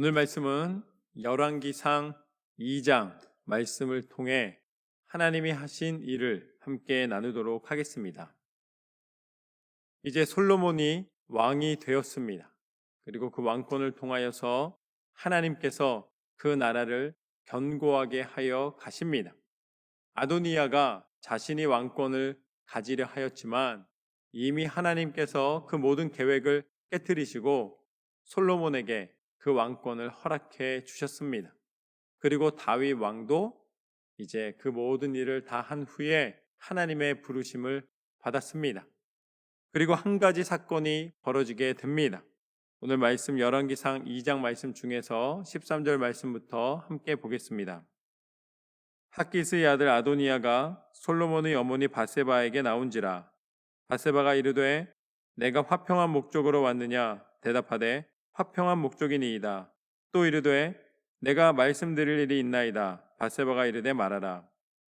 오늘 말씀은 열왕기상 2장 말씀을 통해 하나님이 하신 일을 함께 나누도록 하겠습니다. 이제 솔로몬이 왕이 되었습니다. 그리고 그 왕권을 통하여서 하나님께서 그 나라를 견고하게 하여 가십니다. 아도니아가 자신이 왕권을 가지려 하였지만 이미 하나님께서 그 모든 계획을 깨뜨리시고 솔로몬에게 그 왕권을 허락해 주셨습니다. 그리고 다윗 왕도 이제 그 모든 일을 다 한 후에 하나님의 부르심을 받았습니다. 그리고 한 가지 사건이 벌어지게 됩니다. 오늘 말씀 열왕기상 2장 말씀 중에서 13절 말씀부터 함께 보겠습니다. 핫기스의 아들 아도니아가 솔로몬의 어머니 밧세바에게 나온지라. 밧세바가 이르되 내가 화평한 목적으로 왔느냐 대답하되 화평한 목적이니이다. 또 이르되 내가 말씀드릴 일이 있나이다. 밧세바가 이르되 말하라.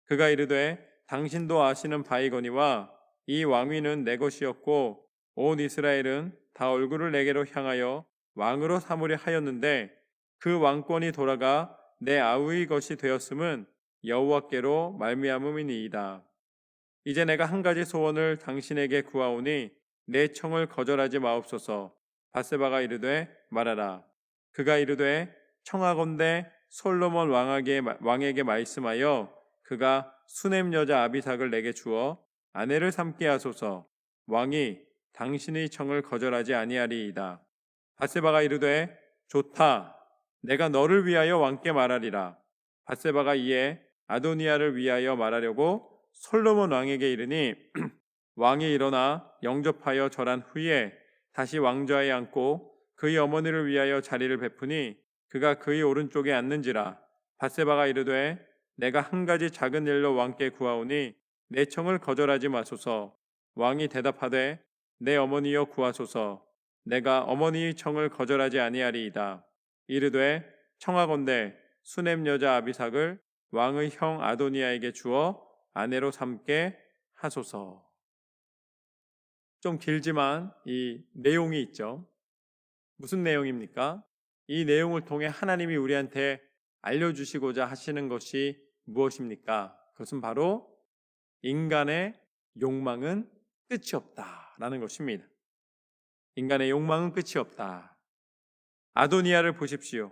그가 이르되 당신도 아시는 바이거니와 이 왕위는 내 것이었고 온 이스라엘은 다 얼굴을 내게로 향하여 왕으로 삼으려 하였는데 그 왕권이 돌아가 내 아우의 것이 되었음은 여호와께로 말미암음이니이다. 이제 내가 한 가지 소원을 당신에게 구하오니 내 청을 거절하지 마옵소서. 밧세바가 이르되 말하라. 그가 이르되 청하건대 솔로몬 왕에게 말씀하여 그가 수넴 여자 아비삭을 내게 주어 아내를 삼게 하소서. 왕이 당신의 청을 거절하지 아니하리이다. 밧세바가 이르되 좋다. 내가 너를 위하여 왕께 말하리라. 밧세바가 이에 아도니아를 위하여 말하려고 솔로몬 왕에게 이르니 왕이 일어나 영접하여 절한 후에 다시 왕좌에 앉고 그의 어머니를 위하여 자리를 베푸니 그가 그의 오른쪽에 앉는지라. 밧세바가 이르되 내가 한 가지 작은 일로 왕께 구하오니 내 청을 거절하지 마소서. 왕이 대답하되 내 어머니여 구하소서. 내가 어머니의 청을 거절하지 아니하리이다. 이르되 청하건대 수넴 여자 아비삭을 왕의 형 아도니아에게 주어 아내로 삼게 하소서. 좀 길지만 이 내용이 있죠. 무슨 내용입니까? 이 내용을 통해 하나님이 우리한테 알려주시고자 하시는 것이 무엇입니까? 그것은 바로 인간의 욕망은 끝이 없다라는 것입니다. 인간의 욕망은 끝이 없다. 아도니아를 보십시오.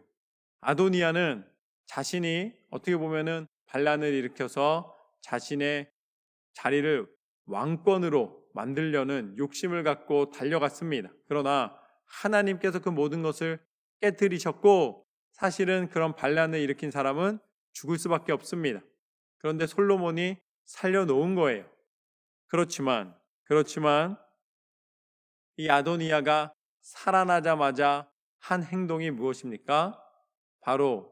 아도니아는 자신이 어떻게 보면은 반란을 일으켜서 자신의 자리를 왕권으로 만들려는 욕심을 갖고 달려갔습니다. 그러나 하나님께서 그 모든 것을 깨뜨리셨고 사실은 그런 반란을 일으킨 사람은 죽을 수밖에 없습니다. 그런데 솔로몬이 살려놓은 거예요. 그렇지만 이 아도니아가 살아나자마자 한 행동이 무엇입니까? 바로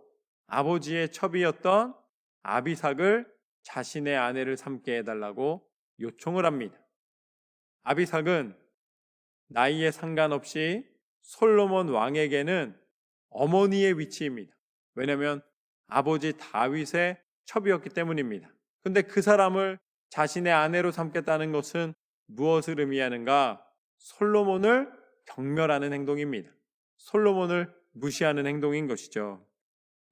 아버지의 첩이었던 아비삭을 자신의 아내를 삼게 해달라고 요청을 합니다. 아비삭은 나이에 상관없이 솔로몬 왕에게는 어머니의 위치입니다. 왜냐하면 아버지 다윗의 첩이었기 때문입니다. 그런데 그 사람을 자신의 아내로 삼겠다는 것은 무엇을 의미하는가? 솔로몬을 경멸하는 행동입니다. 솔로몬을 무시하는 행동인 것이죠.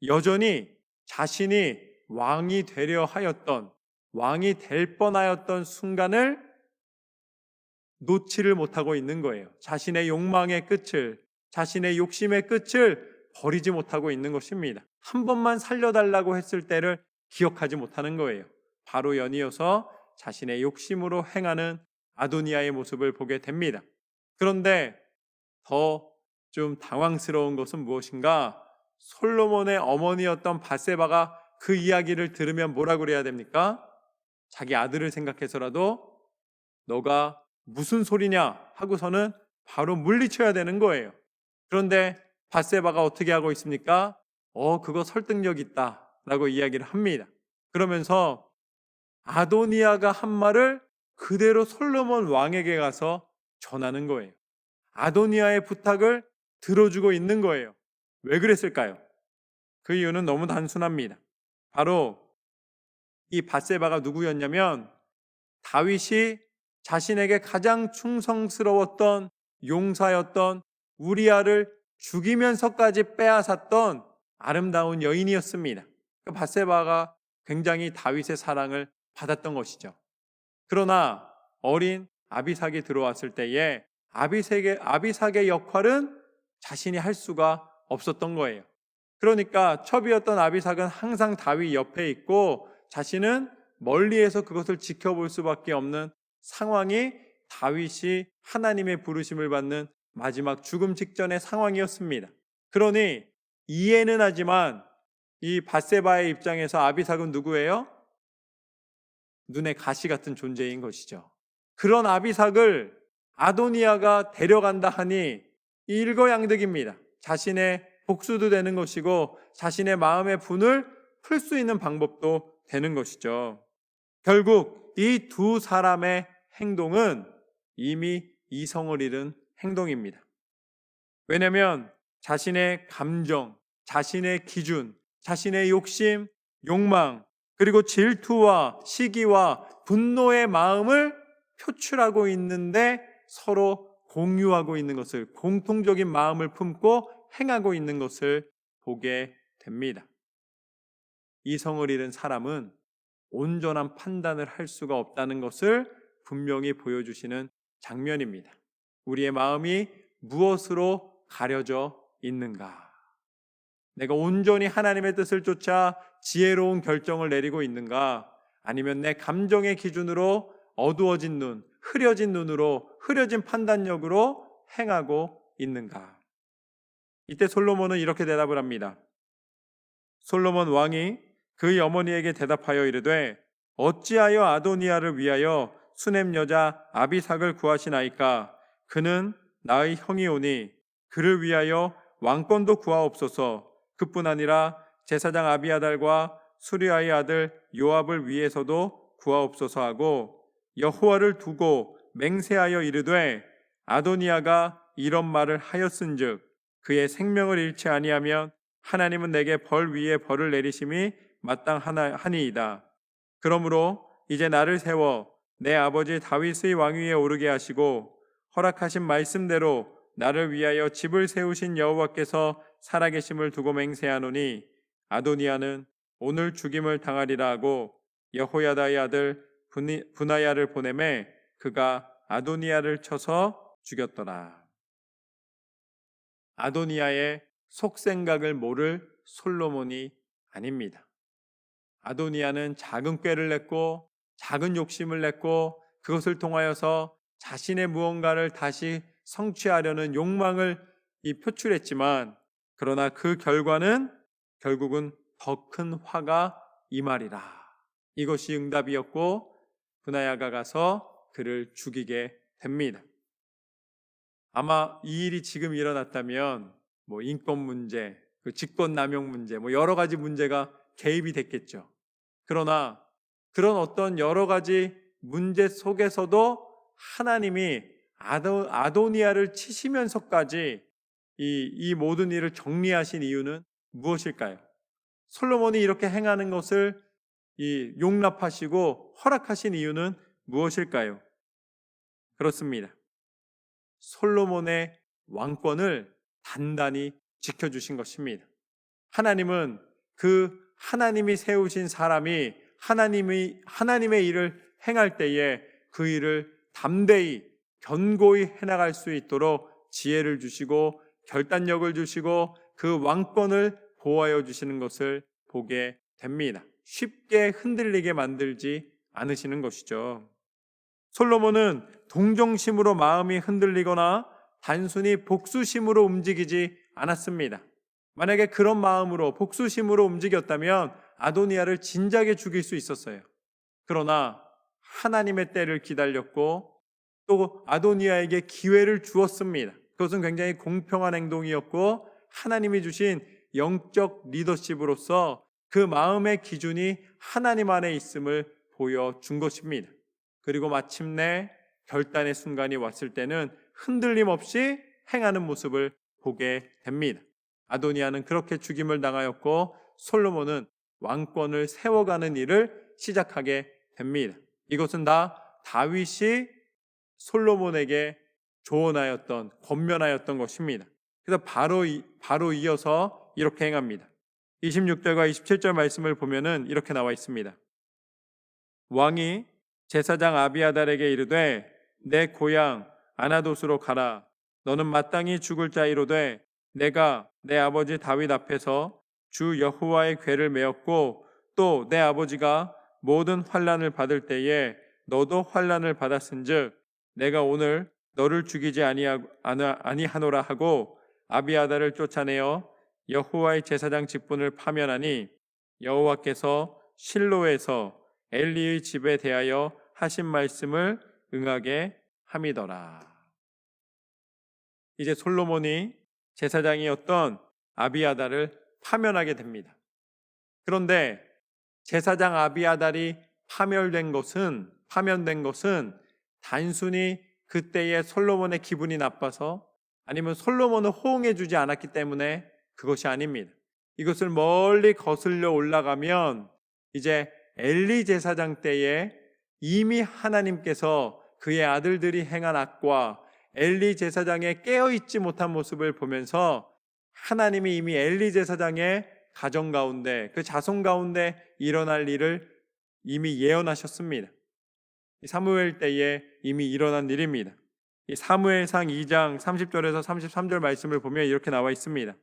여전히 자신이 왕이 되려 하였던, 왕이 될 뻔하였던 순간을 놓지를 못하고 있는 거예요. 자신의 욕망의 끝을, 자신의 욕심의 끝을 버리지 못하고 있는 것입니다. 한 번만 살려달라고 했을 때를 기억하지 못하는 거예요. 바로 연이어서 자신의 욕심으로 행하는 아도니아의 모습을 보게 됩니다. 그런데 더 좀 당황스러운 것은 무엇인가? 솔로몬의 어머니였던 밧세바가 그 이야기를 들으면 뭐라고 그래야 됩니까? 자기 아들을 생각해서라도 너가 무슨 소리냐 하고서는 바로 물리쳐야 되는 거예요. 그런데 밧세바가 어떻게 하고 있습니까? 그거 설득력 있다 라고 이야기를 합니다. 그러면서 아도니아가 한 말을 그대로 솔로몬 왕에게 가서 전하는 거예요. 아도니아의 부탁을 들어주고 있는 거예요. 왜 그랬을까요? 그 이유는 너무 단순합니다. 바로 이 밧세바가 누구였냐면 다윗이 자신에게 가장 충성스러웠던 용사였던 우리아를 죽이면서까지 빼앗았던 아름다운 여인이었습니다. 밧세바가 굉장히 다윗의 사랑을 받았던 것이죠. 그러나 어린 아비삭이 들어왔을 때에 아비삭의 역할은 자신이 할 수가 없었던 거예요. 그러니까 첩이었던 아비삭은 항상 다윗 옆에 있고 자신은 멀리에서 그것을 지켜볼 수밖에 없는 상황이 다윗이 하나님의 부르심을 받는 마지막 죽음 직전의 상황이었습니다. 그러니 이해는 하지만 이 밧세바의 입장에서 아비삭은 누구예요? 눈에 가시 같은 존재인 것이죠. 그런 아비삭을 아도니아가 데려간다 하니 일거양득입니다. 자신의 복수도 되는 것이고 자신의 마음의 분을 풀 수 있는 방법도 되는 것이죠. 결국 이 두 사람의 행동은 이미 이성을 잃은 행동입니다. 왜냐하면 자신의 감정, 자신의 기준, 자신의 욕심, 욕망, 그리고 질투와 시기와 분노의 마음을 표출하고 있는데 서로 공유하고 있는 것을, 공통적인 마음을 품고 행하고 있는 것을 보게 됩니다. 이성을 잃은 사람은 온전한 판단을 할 수가 없다는 것을 분명히 보여주시는 장면입니다. 우리의 마음이 무엇으로 가려져 있는가? 내가 온전히 하나님의 뜻을 쫓아 지혜로운 결정을 내리고 있는가? 아니면 내 감정의 기준으로 어두워진 눈, 흐려진 눈으로, 흐려진 판단력으로 행하고 있는가? 이때 솔로몬은 이렇게 대답을 합니다. 솔로몬 왕이 그의 어머니에게 대답하여 이르되 어찌하여 아도니아를 위하여 수넴 여자 아비삭을 구하시나이까? 그는 나의 형이오니 그를 위하여 왕권도 구하옵소서. 그뿐 아니라 제사장 아비아달과 수리아의 아들 요압을 위해서도 구하옵소서 하고 여호와를 두고 맹세하여 이르되 아도니아가 이런 말을 하였은즉 그의 생명을 잃지 아니하면 하나님은 내게 벌 위에 벌을 내리심이 마땅하니이다. 그러므로 이제 나를 세워 내 아버지 다윗의 왕위에 오르게 하시고 허락하신 말씀대로 나를 위하여 집을 세우신 여호와께서 살아계심을 두고 맹세하노니 아도니아는 오늘 죽임을 당하리라 하고 여호야다의 아들 분하야를 보내매 그가 아도니아를 쳐서 죽였더라. 아도니아의 속생각을 모를 솔로몬이 아닙니다. 아도니아는 작은 꾀를 냈고 작은 욕심을 냈고 그것을 통하여서 자신의 무언가를 다시 성취하려는 욕망을 표출했지만 그러나 그 결과는 결국은 더 큰 화가 임하리라. 이것이 응답이었고 분하야가 가서 그를 죽이게 됩니다. 아마 이 일이 지금 일어났다면 인권 문제, 직권 남용 문제, 여러 가지 문제가 개입이 됐겠죠. 그러나 그런 어떤 여러 가지 문제 속에서도 하나님이 아도니아를 치시면서까지 이 모든 일을 정리하신 이유는 무엇일까요? 솔로몬이 이렇게 행하는 것을 용납하시고 허락하신 이유는 무엇일까요? 그렇습니다. 솔로몬의 왕권을 단단히 지켜주신 것입니다. 하나님은 그 하나님이 세우신 사람이 하나님의 일을 행할 때에 그 일을 담대히 견고히 해나갈 수 있도록 지혜를 주시고 결단력을 주시고 그 왕권을 보호하여 주시는 것을 보게 됩니다. 쉽게 흔들리게 만들지 않으시는 것이죠. 솔로몬은 동정심으로 마음이 흔들리거나 단순히 복수심으로 움직이지 않았습니다. 만약에 그런 마음으로 복수심으로 움직였다면 아도니아를 진작에 죽일 수 있었어요. 그러나 하나님의 때를 기다렸고 또 아도니아에게 기회를 주었습니다. 그것은 굉장히 공평한 행동이었고 하나님이 주신 영적 리더십으로서 그 마음의 기준이 하나님 안에 있음을 보여준 것입니다. 그리고 마침내 결단의 순간이 왔을 때는 흔들림 없이 행하는 모습을 보게 됩니다. 아도니아는 그렇게 죽임을 당하였고 솔로몬은 왕권을 세워가는 일을 시작하게 됩니다. 이것은 다 다윗이 솔로몬에게 조언하였던, 권면하였던 것입니다. 그래서 바로 이어서 이렇게 행합니다. 26절과 27절 말씀을 보면은 이렇게 나와 있습니다. 왕이 제사장 아비아달에게 이르되 내 고향 아나돗으로 가라. 너는 마땅히 죽을 자이로되 내가 내 아버지 다윗 앞에서 주 여호와의 궤를 메었고 또 내 아버지가 모든 환난을 받을 때에 너도 환난을 받았은즉 내가 오늘 너를 죽이지 아니하노라 하고 아비아달을 쫓아내어 여호와의 제사장 직분을 파면하니 여호와께서 실로에서 엘리의 집에 대하여 하신 말씀을 응하게 함이더라. 이제 솔로몬이 제사장이었던 아비아달을 파면하게 됩니다. 그런데 제사장 아비아달이 파면된 것은 단순히 그때의 솔로몬의 기분이 나빠서 아니면 솔로몬을 호응해 주지 않았기 때문에 그것이 아닙니다. 이것을 멀리 거슬려 올라가면 이제 엘리 제사장 때에 이미 하나님께서 그의 아들들이 행한 악과 엘리 제사장의 깨어있지 못한 모습을 보면서 하나님이 이미 엘리 제사장의 가정 가운데 그 자손 가운데 일어날 일을 이미 예언하셨습니다. 사무엘 때에 이미 일어난 일입니다. 이 사무엘상 2장 30절에서 33절 말씀을 보면 이렇게 나와 있습니다.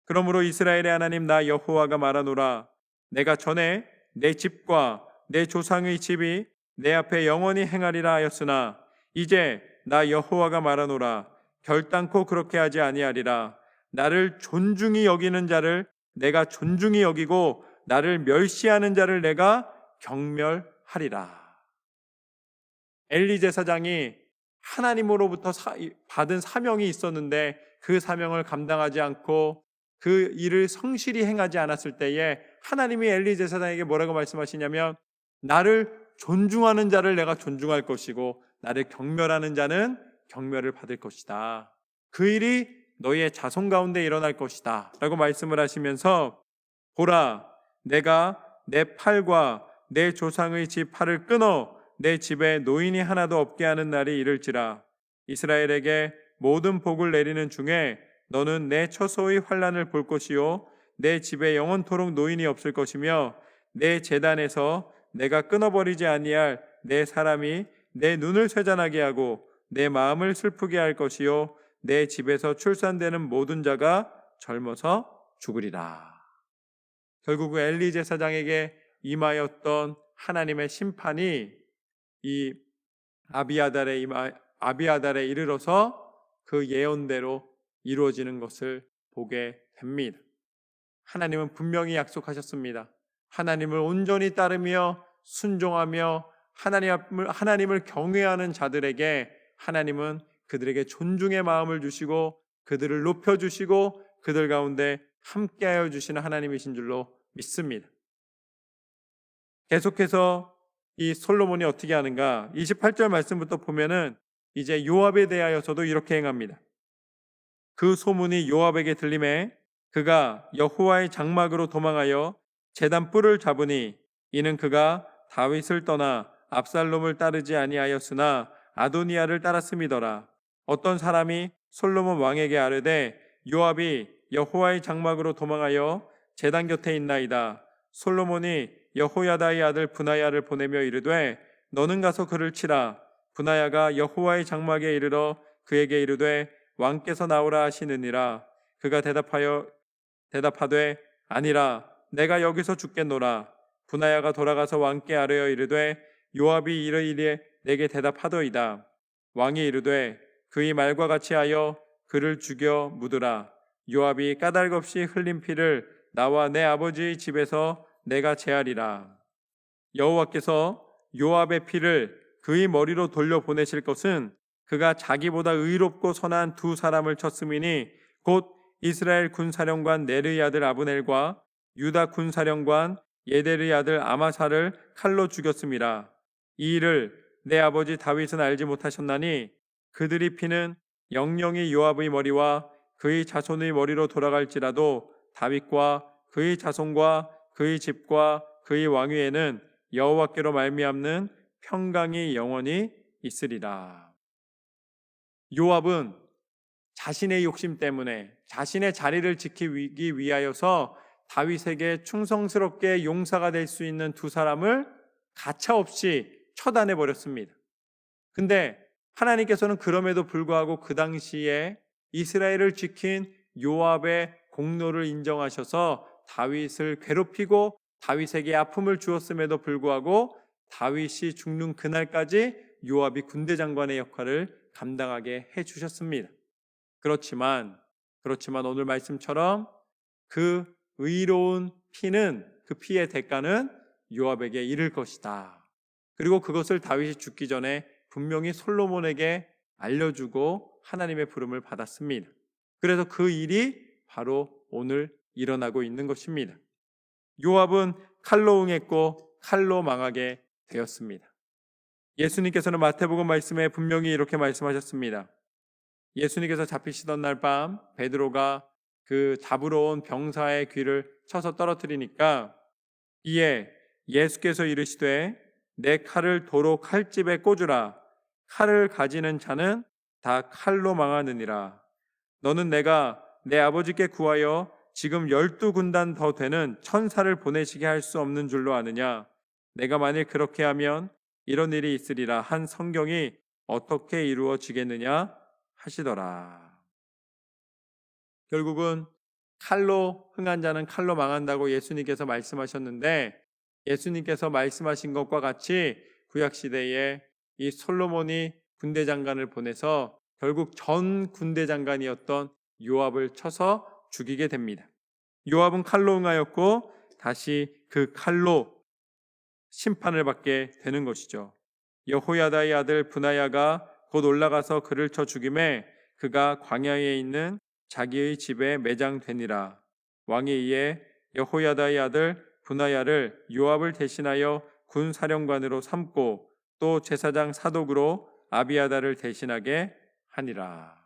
그러므로 이스라엘의 하나님 나 여호와가 말하노라. 내가 전에 내 집과 내 조상의 집이 내 앞에 영원히 행하리라 하였으나 이제 나 여호와가 말하노라. 결단코 그렇게 하지 아니하리라. 나를 존중히 여기는 자를 내가 존중히 여기고 나를 멸시하는 자를 내가 경멸하리라. 엘리 제사장이 하나님으로부터 받은 사명이 있었는데 그 사명을 감당하지 않고 그 일을 성실히 행하지 않았을 때에 하나님이 엘리 제사장에게 뭐라고 말씀하시냐면 나를 존중하는 자를 내가 존중할 것이고 나를 경멸하는 자는 경멸을 받을 것이다. 그 일이 너희의 자손 가운데 일어날 것이다 라고 말씀을 하시면서 보라 내가 내 팔과 내 조상의 집 팔을 끊어 내 집에 노인이 하나도 없게 하는 날이 이를지라. 이스라엘에게 모든 복을 내리는 중에 너는 내 처소의 환난을 볼 것이요 내 집에 영원토록 노인이 없을 것이며 내 제단에서 내가 끊어버리지 아니할 내 사람이 내 눈을 쇠잔하게 하고 내 마음을 슬프게 할 것이요 내 집에서 출산되는 모든 자가 젊어서 죽으리라. 결국 엘리 제사장에게 임하였던 하나님의 심판이 이 아비아달에 이르러서 그 예언대로 이루어지는 것을 보게 됩니다. 하나님은 분명히 약속하셨습니다. 하나님을 온전히 따르며 순종하며 하나님을 경외하는 자들에게 하나님은 그들에게 존중의 마음을 주시고 그들을 높여주시고 그들 가운데 함께하여 주시는 하나님이신 줄로 믿습니다. 계속해서 이 솔로몬이 어떻게 하는가? 28절 말씀부터 보면은 이제 요압에 대하여서도 이렇게 행합니다. 그 소문이 요압에게 들림에 그가 여호와의 장막으로 도망하여 제단 뿔을 잡으니 이는 그가 다윗을 떠나 압살롬을 따르지 아니하였으나 아도니아를 따랐음이더라. 어떤 사람이 솔로몬 왕에게 아뢰되 요압이 여호와의 장막으로 도망하여 제단 곁에 있나이다. 솔로몬이 여호야다의 아들 브나야를 보내며 이르되 너는 가서 그를 치라. 브나야가 여호와의 장막에 이르러 그에게 이르되 왕께서 나오라 하시느니라. 그가 대답하되 아니라 내가 여기서 죽겠노라. 브나야가 돌아가서 왕께 아뢰어 이르되 요압이 이르기에 내게 대답하더이다. 왕이 이르되 그의 말과 같이 하여 그를 죽여 묻으라. 요압이 까닭없이 흘린 피를 나와 내 아버지의 집에서 내가 제하리라. 여호와께서 요압의 피를 그의 머리로 돌려보내실 것은 그가 자기보다 의롭고 선한 두 사람을 쳤음이니 곧 이스라엘 군사령관 넬의 아들 아브넬과 유다 군사령관 예델의 아들 아마사를 칼로 죽였음이라. 이 일을 내 아버지 다윗은 알지 못하셨나니 그들의 피는 영영이 요압의 머리와 그의 자손의 머리로 돌아갈지라도 다윗과 그의 자손과 그의 집과 그의 왕위에는 여호와께로 말미암는 평강이 영원히 있으리라. 요압은 자신의 욕심 때문에 자신의 자리를 지키기 위하여서 다윗에게 충성스럽게 용사가 될 수 있는 두 사람을 가차없이 처단해 버렸습니다. 근데 하나님께서는 그럼에도 불구하고 그 당시에 이스라엘을 지킨 요압의 공로를 인정하셔서 다윗을 괴롭히고 다윗에게 아픔을 주었음에도 불구하고 다윗이 죽는 그날까지 요압이 군대 장관의 역할을 감당하게 해주셨습니다. 그렇지만 오늘 말씀처럼 그 의로운 피는, 그 피의 대가는 요압에게 이를 것이다. 그리고 그것을 다윗이 죽기 전에 분명히 솔로몬에게 알려주고 하나님의 부름을 받았습니다. 그래서 그 일이 바로 오늘 일어나고 있는 것입니다. 요압은 칼로 응했고 칼로 망하게 되었습니다. 예수님께서는 마태복음 말씀에 분명히 이렇게 말씀하셨습니다. 예수님께서 잡히시던 날 밤 베드로가 그 잡으러 온 병사의 귀를 쳐서 떨어뜨리니까 이에 예수께서 이르시되 내 칼을 도로 칼집에 꽂으라. 칼을 가지는 자는 다 칼로 망하느니라. 너는 내가 내 아버지께 구하여 지금 12군단 더 되는 천사를 보내시게 할 수 없는 줄로 아느냐. 내가 만일 그렇게 하면 이런 일이 있으리라 한 성경이 어떻게 이루어지겠느냐 하시더라. 결국은 칼로 흥한 자는 칼로 망한다고 예수님께서 말씀하셨는데, 예수님께서 말씀하신 것과 같이 구약시대에 이 솔로몬이 군대 장관을 보내서 결국 전 군대 장관이었던 요압을 쳐서 죽이게 됩니다. 요압은 칼로 응하였고 다시 그 칼로 심판을 받게 되는 것이죠. 여호야다의 아들 브나야가 곧 올라가서 그를 쳐 죽임에 그가 광야에 있는 자기의 집에 매장되니라. 왕이 이에 여호야다의 아들 브나야를 요압을 대신하여 군사령관으로 삼고 또 제사장 사독으로 아비아다를 대신하게 하니라.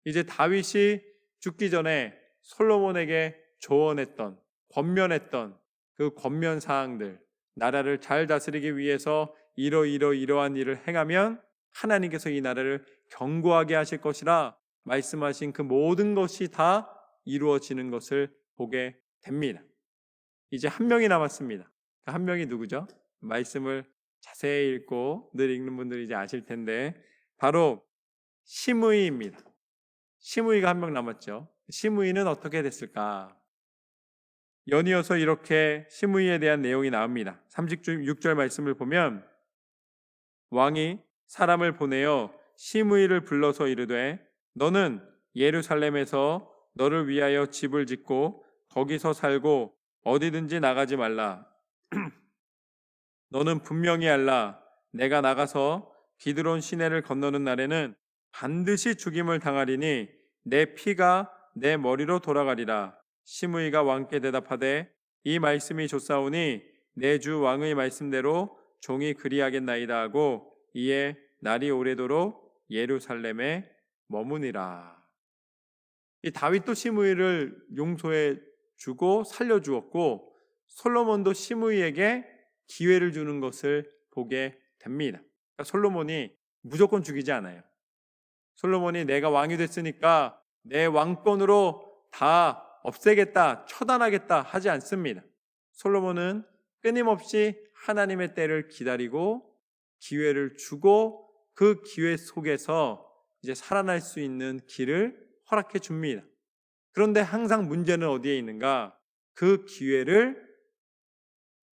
이제 다윗이 죽기 전에 솔로몬에게 조언했던, 권면했던 그 권면 사항들, 나라를 잘 다스리기 위해서 이러한 일을 행하면 하나님께서 이 나라를 견고하게 하실 것이라 말씀하신 그 모든 것이 다 이루어지는 것을 보게 됩니다. 이제 한 명이 남았습니다. 그 한 명이 누구죠? 말씀을 자세히 읽고 늘 읽는 분들이 이제 아실 텐데 바로 시므이입니다. 시므이가 한 명 남았죠. 시므이는 어떻게 됐을까? 연이어서 이렇게 시므이에 대한 내용이 나옵니다. 36절 말씀을 보면 왕이 사람을 보내어 시므이를 불러서 이르되 너는 예루살렘에서 너를 위하여 집을 짓고 거기서 살고 어디든지 나가지 말라. 너는 분명히 알라. 내가 나가서 기드론 시내를 건너는 날에는 반드시 죽임을 당하리니 내 피가 내 머리로 돌아가리라. 시므이가 왕께 대답하되 이 말씀이 좋사오니 내 주 왕의 말씀대로 종이 그리하겠나이다 하고 이에 날이 오래도록 예루살렘에 머무니라. 이 다윗도 시므이를 용서해 주고 살려 주었고 솔로몬도 시므이에게 기회를 주는 것을 보게 됩니다. 그러니까 솔로몬이 무조건 죽이지 않아요. 솔로몬이 내가 왕이 됐으니까 내 왕권으로 다 없애겠다, 처단하겠다 하지 않습니다. 솔로몬은 끊임없이 하나님의 때를 기다리고 기회를 주고 그 기회 속에서 이제 살아날 수 있는 길을 허락해 줍니다. 그런데 항상 문제는 어디에 있는가? 그 기회를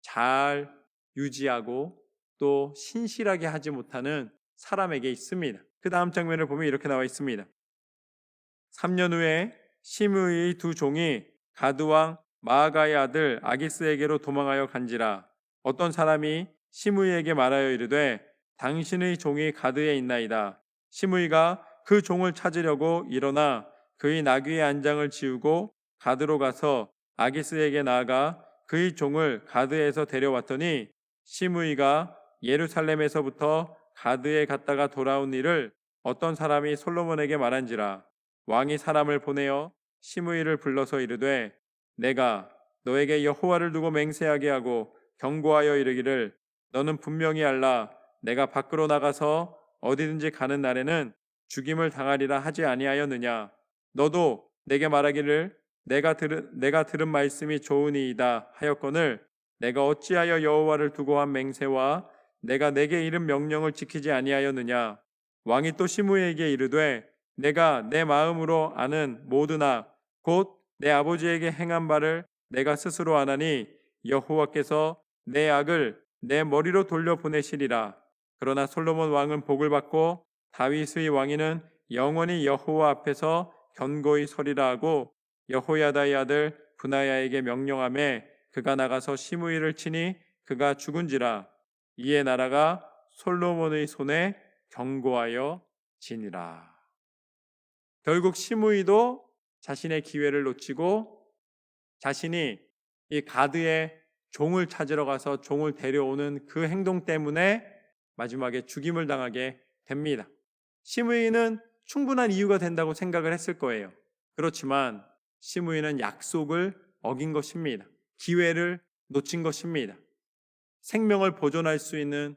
잘 유지하고 또 신실하게 하지 못하는 사람에게 있습니다. 그 다음 장면을 보면 이렇게 나와 있습니다. 3년 후에 시므이의 두 종이 가드왕 마아가의 아들 아기스에게로 도망하여 간지라. 어떤 사람이 시므이에게 말하여 이르되 당신의 종이 가드에 있나이다. 시므이가 그 종을 찾으려고 일어나 그의 나귀의 안장을 지우고 가드로 가서 아기스에게 나아가 그의 종을 가드에서 데려왔더니 시므이가 예루살렘에서부터 가드에 갔다가 돌아온 일을 어떤 사람이 솔로몬에게 말한지라. 왕이 사람을 보내어 시므이를 불러서 이르되 내가 너에게 여호와를 두고 맹세하게 하고 경고하여 이르기를 너는 분명히 알라. 내가 밖으로 나가서 어디든지 가는 날에는 죽임을 당하리라 하지 아니하였느냐? 너도 내게 말하기를 내가 들은 말씀이 좋으니이다 하였거늘 내가 어찌하여 여호와를 두고 한 맹세와 내가 내게 이른 명령을 지키지 아니하였느냐? 왕이 또 시므이에게 이르되 내가 내 마음으로 아는 모든 악 곧 내 아버지에게 행한 바를 내가 스스로 아나니 여호와께서 내 악을 내 머리로 돌려 보내시리라. 그러나 솔로몬 왕은 복을 받고 다윗의 왕위는 영원히 여호와 앞에서 견고히 서리라 하고 여호야다의 아들 브나야에게 명령하매 그가 나가서 시므이를 치니 그가 죽은지라. 이에 나라가 솔로몬의 손에 견고하여 지니라. 결국 시므이도 자신의 기회를 놓치고 자신이 이 가드의 종을 찾으러 가서 종을 데려오는 그 행동 때문에 마지막에 죽임을 당하게 됩니다. 시므이는 충분한 이유가 된다고 생각을 했을 거예요. 그렇지만 시므이는 약속을 어긴 것입니다. 기회를 놓친 것입니다. 생명을 보존할 수 있는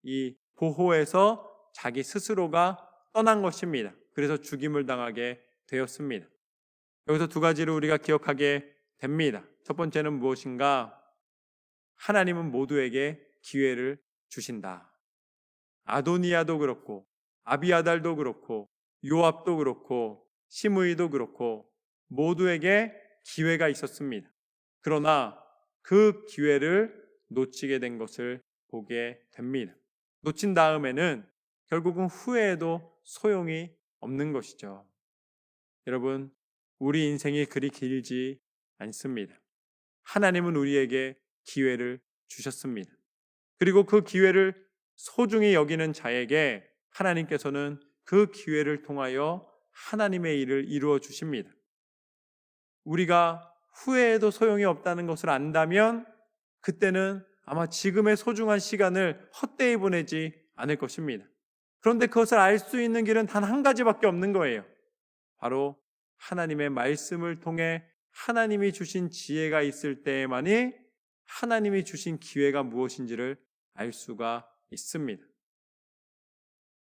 이 보호에서 자기 스스로가 떠난 것입니다. 그래서 죽임을 당하게 되었습니다. 여기서 두 가지를 우리가 기억하게 됩니다. 첫 번째는 무엇인가? 하나님은 모두에게 기회를 주신다. 아도니아도 그렇고 아비아달도 그렇고 요압도 그렇고 시므이도 그렇고 모두에게 기회가 있었습니다. 그러나 그 기회를 놓치게 된 것을 보게 됩니다. 놓친 다음에는 결국은 후회해도 소용이 없는 것이죠. 여러분, 우리 인생이 그리 길지 않습니다. 하나님은 우리에게 기회를 주셨습니다. 그리고 그 기회를 소중히 여기는 자에게 하나님께서는 그 기회를 통하여 하나님의 일을 이루어 주십니다. 우리가 후회해도 소용이 없다는 것을 안다면 그때는 아마 지금의 소중한 시간을 헛되이 보내지 않을 것입니다. 그런데 그것을 알 수 있는 길은 단 한 가지밖에 없는 거예요. 바로 하나님의 말씀을 통해 하나님이 주신 지혜가 있을 때에만이 하나님이 주신 기회가 무엇인지를 알 수가 있습니다.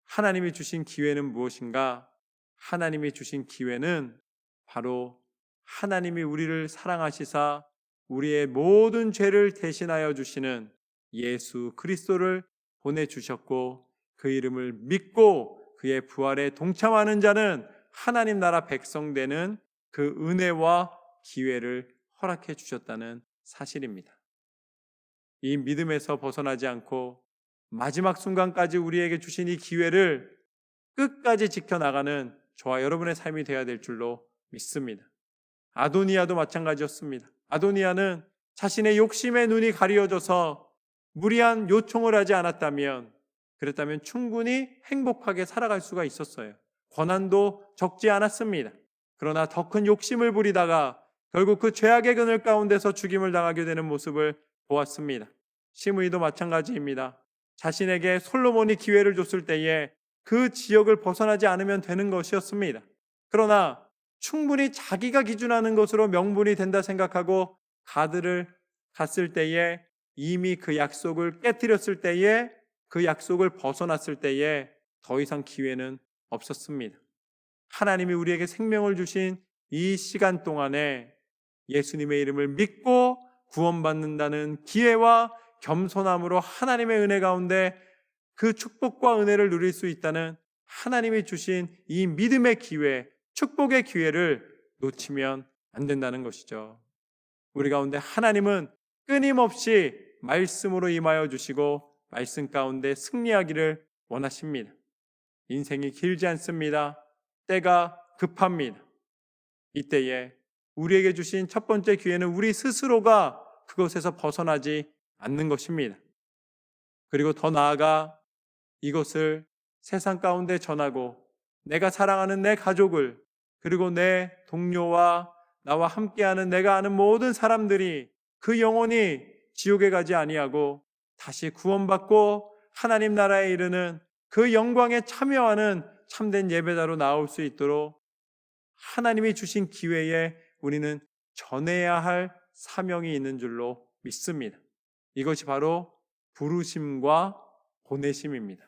하나님이 주신 기회는 무엇인가? 하나님이 주신 기회는 바로 하나님이 우리를 사랑하시사 우리의 모든 죄를 대신하여 주시는 예수 그리스도를 보내주셨고 그 이름을 믿고 그의 부활에 동참하는 자는 하나님 나라 백성 되는 그 은혜와 기회를 허락해 주셨다는 사실입니다. 이 믿음에서 벗어나지 않고 마지막 순간까지 우리에게 주신 이 기회를 끝까지 지켜나가는 저와 여러분의 삶이 되어야 될 줄로 믿습니다. 아도니아도 마찬가지였습니다. 아도니아는 자신의 욕심의 눈이 가리워져서 무리한 요청을 하지 않았다면 그랬다면 충분히 행복하게 살아갈 수가 있었어요. 고난도 적지 않았습니다. 그러나 더 큰 욕심을 부리다가 결국 그 죄악의 그늘 가운데서 죽임을 당하게 되는 모습을 보았습니다. 시므이도 마찬가지입니다. 자신에게 솔로몬이 기회를 줬을 때에 그 지역을 벗어나지 않으면 되는 것이었습니다. 그러나 충분히 자기가 기준하는 것으로 명분이 된다 생각하고 가드를 갔을 때에 이미 그 약속을 깨뜨렸을 때에 그 약속을 벗어났을 때에 더 이상 기회는 없었습니다. 하나님이 우리에게 생명을 주신 이 시간 동안에 예수님의 이름을 믿고 구원받는다는 기회와 겸손함으로 하나님의 은혜 가운데 그 축복과 은혜를 누릴 수 있다는 하나님이 주신 이 믿음의 기회, 축복의 기회를 놓치면 안 된다는 것이죠. 우리 가운데 하나님은 끊임없이 말씀으로 임하여 주시고 말씀 가운데 승리하기를 원하십니다. 인생이 길지 않습니다. 때가 급합니다. 이때에 우리에게 주신 첫 번째 기회는 우리 스스로가 그것에서 벗어나지 않는 것입니다. 그리고 더 나아가 이것을 세상 가운데 전하고 내가 사랑하는 내 가족을 그리고 내 동료와 나와 함께하는 내가 아는 모든 사람들이 그 영혼이 지옥에 가지 아니하고 다시 구원받고 하나님 나라에 이르는 그 영광에 참여하는 참된 예배자로 나올 수 있도록 하나님이 주신 기회에 우리는 전해야 할 사명이 있는 줄로 믿습니다. 이것이 바로 부르심과 보내심입니다.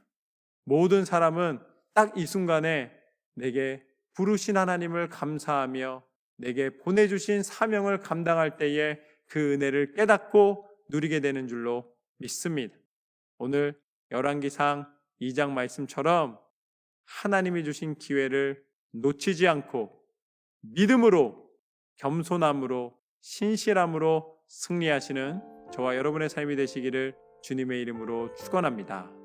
모든 사람은 딱 이 순간에 내게 부르신 하나님을 감사하며 내게 보내주신 사명을 감당할 때에 그 은혜를 깨닫고 누리게 되는 줄로 믿습니다. 오늘 열왕기상 2장 말씀처럼 하나님이 주신 기회를 놓치지 않고 믿음으로, 겸손함으로, 신실함으로 승리하시는 저와 여러분의 삶이 되시기를 주님의 이름으로 축원합니다.